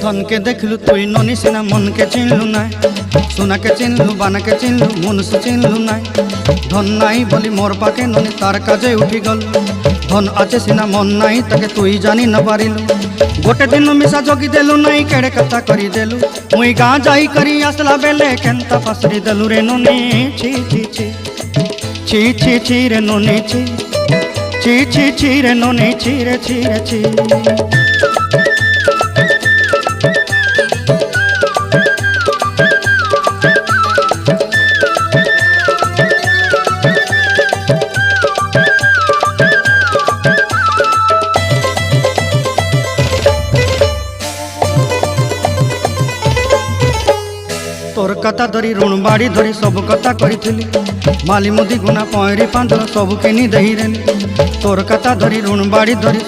धन के देखलु तुई ननी सिना मन के चिन्हलु ना सोना के चिन्हलु बाना के चिन्हलु मनुष्य चिन्हलु ना धन नाई बोली मोर पाके ननी तार काजे उठी गल धन आचे सिना मन नाई ताके तुई जानी न पारिलु गोटे दिन मिसा जगी देलु नाई केड़े कथा करी देलु मुई गाँ जाई करी आसला बेले केंता फासरी देलु रे ननी छी छी छी छी छी छी रे ननी छी छी छी छी रे ननी छी रे छी रे छी। तोर कथा धरी ऋण बाड़ी धरी सब कथा करी माली मुदी गुना पहरी पांदर सब किनी दही रेली तोर कथा धरी ऋण बाड़ी धरी